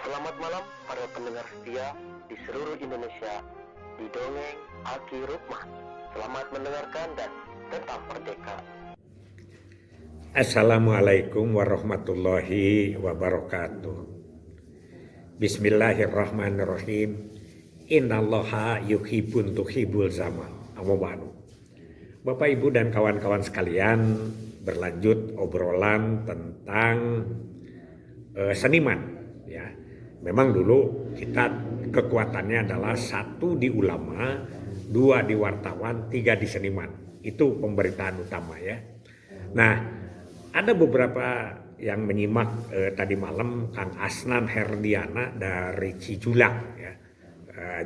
Selamat malam para pendengar setia di seluruh Indonesia di Dongeng Aki Rukman. Selamat mendengarkan dan tetap merdeka. Assalamualaikum warahmatullahi wabarakatuh. Bismillahirrahmanirrahim. Innallaha yuhibbun tuhibul zaman. Amobanu. Bapak Ibu dan kawan-kawan sekalian, berlanjut obrolan tentang seniman ya. Memang dulu kita kekuatannya adalah 1 di ulama, 2 di wartawan, 3 di seniman. Itu pemberitaan utama ya. Nah, ada beberapa yang menyimak tadi malam Kang Asnan Herdiana dari Cijulak ya.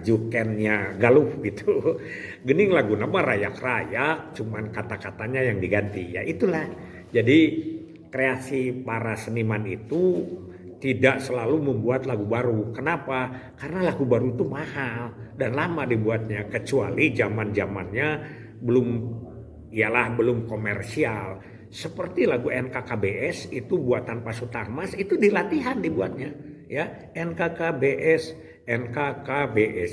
Jukennya Galuh gitu. Gening lagu nama rayak-rayak, cuman kata-katanya yang diganti. Ya itulah. Jadi kreasi para seniman itu tidak selalu membuat lagu baru. Kenapa? Karena lagu baru itu mahal dan lama dibuatnya, kecuali zaman-zamannya belum komersial. Seperti lagu NKKBS itu buatan Pak Sutarmas, itu dilatihan dibuatnya ya. NKKBS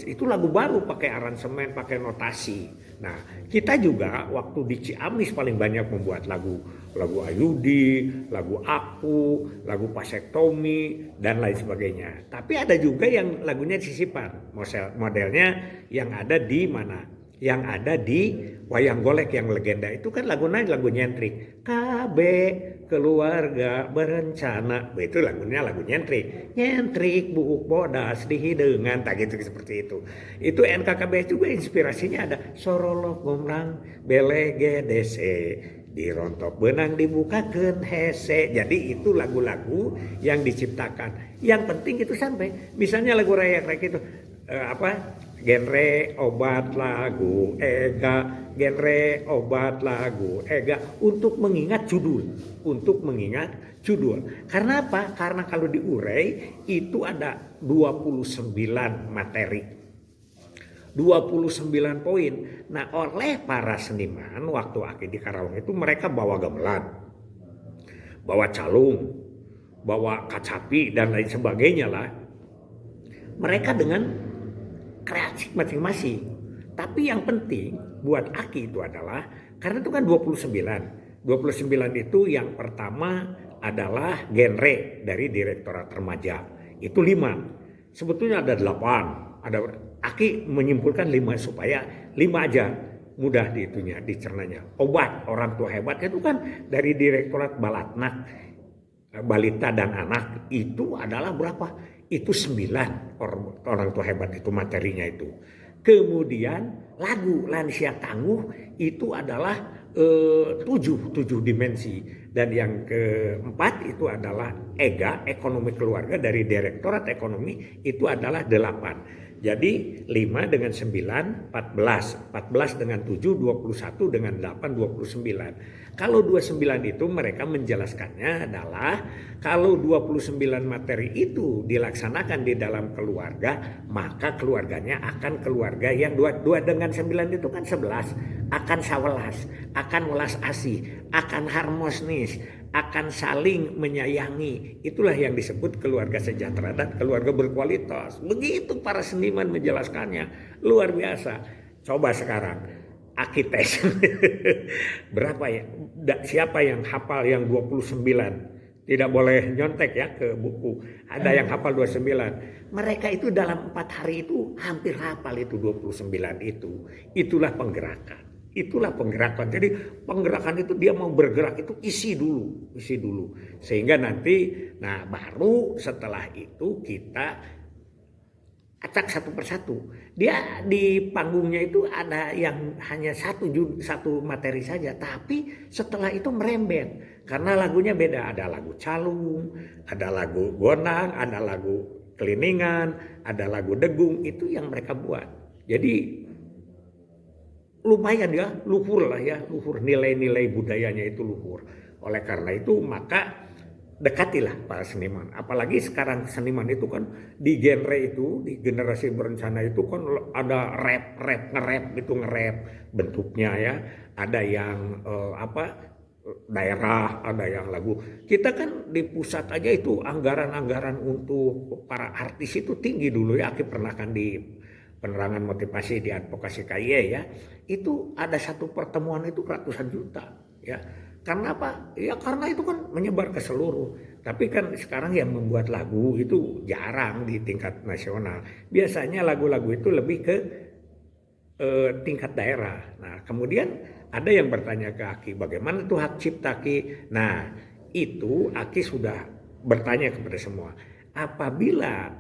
itu lagu baru, pakai aransemen, pakai notasi. Nah, kita juga waktu di Ciamis paling banyak membuat lagu Ayudi, lagu Aku, lagu Pasektomi dan lain sebagainya. Tapi ada juga yang lagunya sisipan, modelnya yang ada di mana? Yang ada di Wayang Golek yang legenda itu kan lagu nyentrik. KB keluarga berencana, itu lagunya lagu nyentrik. Nyentrik buuk bodas di hidengan, tak gitu seperti itu. Itu NKKB juga inspirasinya ada sorolok gomlang belege dese dirontok benang dibukakeun hese. Jadi itu lagu-lagu yang diciptakan. Yang penting itu sampai. Misalnya lagu rayak-rayak itu genre obat lagu ega, genre obat lagu ega, untuk mengingat judul. Karena apa? Karena kalau diurai itu ada 29 materi, 29 poin. Nah, oleh para seniman waktu Aki di Karawang itu mereka bawa gamelan, bawa calung, bawa kacapi dan lain sebagainya lah. Mereka dengan kreasi masing-masing. Tapi yang penting buat Aki itu adalah, karena itu kan 29 itu yang pertama adalah genre dari Direktorat Remaja. Itu 5. Sebetulnya ada 8. Aki menyimpulkan 5 supaya 5 aja mudah dicernanya. Obat orang tua hebat itu kan dari Direktorat Balatnak, balita dan anak, itu adalah berapa? Itu 9 orang tua hebat itu materinya itu. Kemudian lagu lansia tangguh itu adalah 7 dimensi. Dan yang keempat itu adalah EGA, ekonomi keluarga, dari Direktorat Ekonomi itu adalah 8. Jadi 5 dengan 9, 14 dengan 7, 21 dengan 8, 29. Kalau 29 itu mereka menjelaskannya adalah kalau 29 materi itu dilaksanakan di dalam keluarga, maka keluarganya akan keluarga yang 2 dengan 9 itu kan 11, akan sawelas, akan welas asih, akan harmonis, akan saling menyayangi. Itulah yang disebut keluarga sejahtera dan keluarga berkualitas. Begitu para seniman menjelaskannya, luar biasa. Coba sekarang Aki tes. Berapa ya? Siapa yang hafal yang 29? Tidak boleh nyontek ya ke buku. Ada yang hafal 29. Mereka itu dalam 4 hari itu hampir hafal itu 29 itu. Itulah penggerakan. Jadi penggerakan itu dia mau bergerak itu isi dulu. Sehingga nanti, nah baru setelah itu kita acak satu persatu. Dia di panggungnya itu ada yang hanya satu materi saja, tapi setelah itu merembet karena lagunya beda. Ada lagu calung, ada lagu gondang, ada lagu keliningan, ada lagu degung, itu yang mereka buat. Jadi lumayan ya, luhur nilai-nilai budayanya itu luhur. Oleh karena itu maka dekatilah para seniman. Apalagi sekarang seniman itu kan di genre itu, di generasi berencana itu kan ada nge-rap bentuknya ya. Ada yang daerah, ada yang lagu. Kita kan di pusat aja itu anggaran-anggaran untuk para artis itu tinggi dulu ya. Aki pernah kan di penerangan motivasi di advokasi KIE ya. Itu ada satu pertemuan itu ratusan juta ya. Karena apa? Ya karena itu kan menyebar ke seluruh. Tapi kan sekarang yang membuat lagu itu jarang di tingkat nasional. Biasanya lagu-lagu itu lebih ke tingkat daerah. Nah, kemudian ada yang bertanya ke Aki, bagaimana tuh hak cipta Ki? Nah, itu Aki sudah bertanya kepada semua. Apabila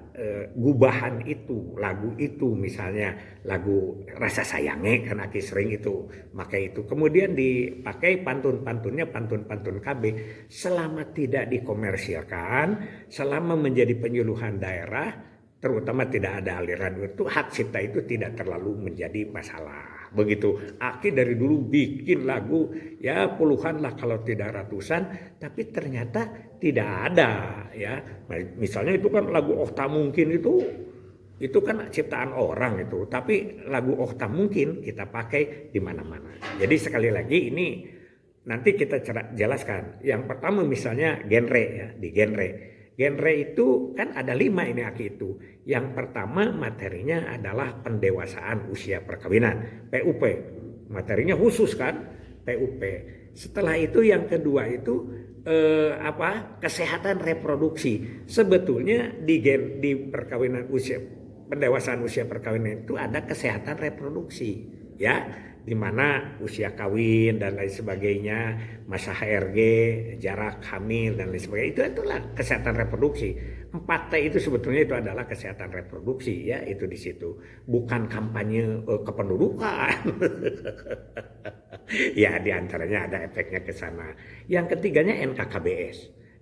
gubahan itu, lagu itu misalnya lagu Rasa Sayange, kan Aki sering itu pakai itu. Kemudian dipakai pantun-pantunnya, pantun-pantun KB. Selama tidak dikomersilkan, selama menjadi penyuluhan daerah, terutama tidak ada aliran itu, hak cipta itu tidak terlalu menjadi masalah. Begitu. Aki dari dulu bikin lagu ya puluhan lah kalau tidak ratusan, tapi ternyata tidak ada ya. Misalnya itu kan lagu Oh Tak Mungkin itu kan ciptaan orang itu, tapi lagu Oh Tak Mungkin kita pakai di mana-mana. Jadi sekali lagi ini nanti kita jelaskan. Yang pertama misalnya genre ya, di genre. Genre itu kan ada 5 ini Aki itu. Yang pertama materinya adalah pendewasaan usia perkawinan, PUP. Materinya khusus kan, PUP. Setelah itu yang kedua itu kesehatan reproduksi. Sebetulnya di perkawinan usia pendewasaan usia perkawinan itu ada kesehatan reproduksi, ya. Di mana usia kawin dan lain sebagainya, masa HRG, jarak hamil dan lain sebagainya, itulah kesehatan reproduksi. 4T itu sebetulnya itu adalah kesehatan reproduksi ya, itu di situ. Bukan kampanye kependudukan. Ya, di antaranya ada efeknya ke sana. Yang ketiganya NKKBS.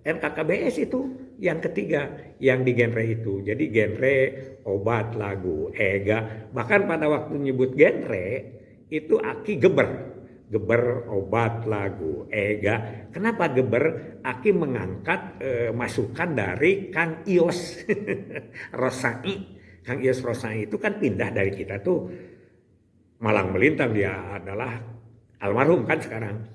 NKKBS itu yang ketiga yang di genre itu. Jadi genre obat, lagu, EGA. Bahkan pada waktu nyebut genre itu Aki geber obat, lagu, EGA. Kenapa geber? Aki mengangkat masukan dari Kang Ios Rosai. Kang Ios Rosai itu kan pindah dari kita tuh Malang Melintang, dia adalah almarhum kan sekarang.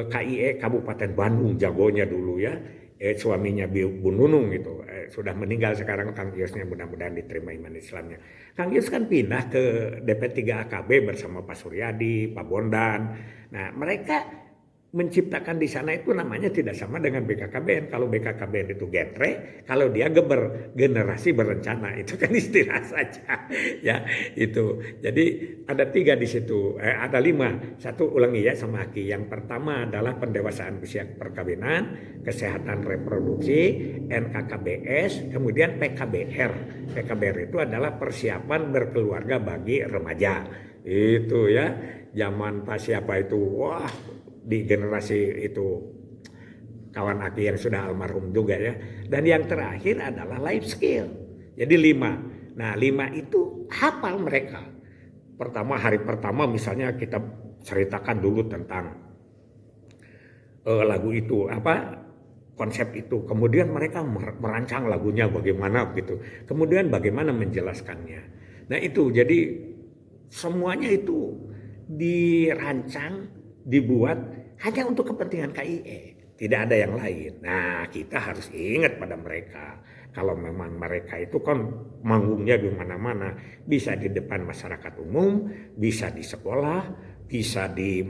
KIE Kabupaten Bandung jagonya dulu ya. Suaminya Bu Nunung itu sudah meninggal sekarang. Kang Iosnya mudah-mudahan diterima iman Islamnya. Kang Ios kan pindah ke DP3 AKB bersama Pak Suryadi, Pak Bondan. Nah mereka menciptakan di sana itu namanya tidak sama dengan BKKBN. Kalau BKKBN itu genre, kalau dia geber, generasi berencana, itu kan istilah saja ya itu. Jadi ada 3 di situ, ada 5. Satu ulangi ya sama Aki. Yang pertama adalah pendewasaan usia perkawinan, kesehatan reproduksi, NKKBS, kemudian PKBR. PKBR itu adalah persiapan berkeluarga bagi remaja. Itu ya, zaman pas siapa itu, wah di generasi itu kawan Aki yang sudah almarhum juga ya. Dan yang terakhir adalah life skill. Jadi 5. Nah 5 itu hafal mereka. Pertama, hari pertama misalnya kita ceritakan dulu tentang lagu itu, konsep itu. Kemudian mereka merancang lagunya bagaimana gitu. Kemudian bagaimana menjelaskannya. Nah itu jadi semuanya itu dirancang, dibuat hanya untuk kepentingan KIE, tidak ada yang lain. Nah kita harus ingat pada mereka, kalau memang mereka itu kan manggungnya di mana-mana, bisa di depan masyarakat umum, bisa di sekolah, bisa di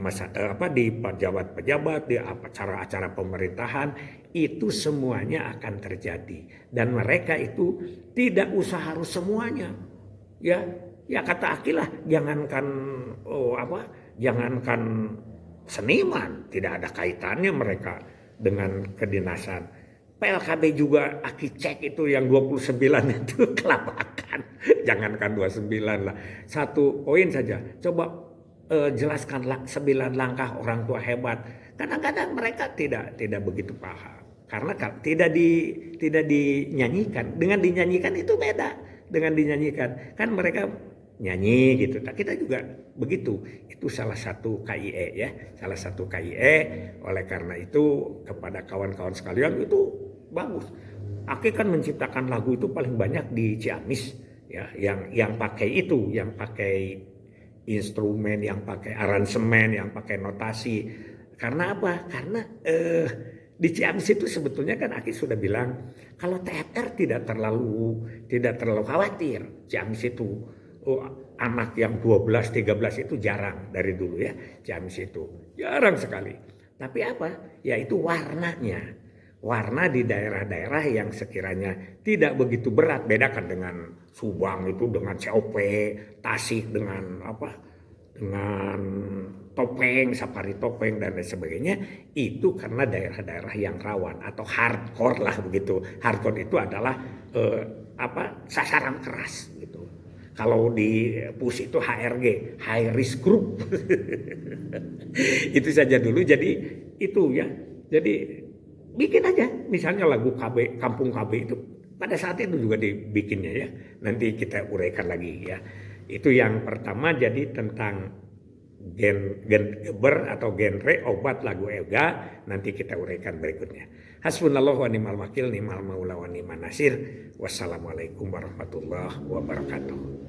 di pejabat-pejabat, di acara-acara pemerintahan, itu semuanya akan terjadi. Dan mereka itu tidak usah harus semuanya, ya kata Aki lah, jangankan seniman, tidak ada kaitannya mereka dengan kedinasan. PLKB juga Aki cek itu yang 29 itu kelabakan. Jangankan 29 lah. 1 poin saja. Coba jelaskan 9 langkah orang tua hebat. Kadang-kadang mereka tidak begitu paham. Karena tidak dinyanyikan. Dengan dinyanyikan itu beda. Dengan dinyanyikan. Kan mereka nyanyi gitu. Nah, kita juga begitu. Itu salah satu KIE ya. Salah satu KIE. Oleh karena itu kepada kawan-kawan sekalian itu bagus. Aki kan menciptakan lagu itu paling banyak di Ciamis ya, yang pakai itu, yang pakai instrumen, yang pakai aransemen, yang pakai notasi. Karena apa? Karena di Ciamis itu sebetulnya kan Aki sudah bilang kalau TFR tidak terlalu khawatir. Ciamis itu anak yang 12, 13 itu jarang dari dulu ya. Ciamis itu jarang sekali. Tapi apa? Yaitu warnanya. Warna di daerah-daerah yang sekiranya tidak begitu berat. Bedakan dengan Subang itu dengan COP, Tasik dengan apa? Dengan topeng, safari topeng dan lain sebagainya. Itu karena daerah-daerah yang rawan atau hardcore lah begitu. Hardcore itu adalah sasaran keras gitu. Kalau di PUS itu HRG, High Risk Group. Itu saja dulu. Jadi itu ya. Jadi bikin aja misalnya lagu KB, Kampung KB itu pada saat itu juga dibikinnya ya. Nanti kita uraikan lagi ya. Itu yang pertama, jadi tentang genre obat lagu Ega, nanti kita uraikan berikutnya. Hasbunallahu wa ni'mal wakil, ni'mal maula wa ni'man nasir. Wassalamualaikum warahmatullahi wabarakatuh.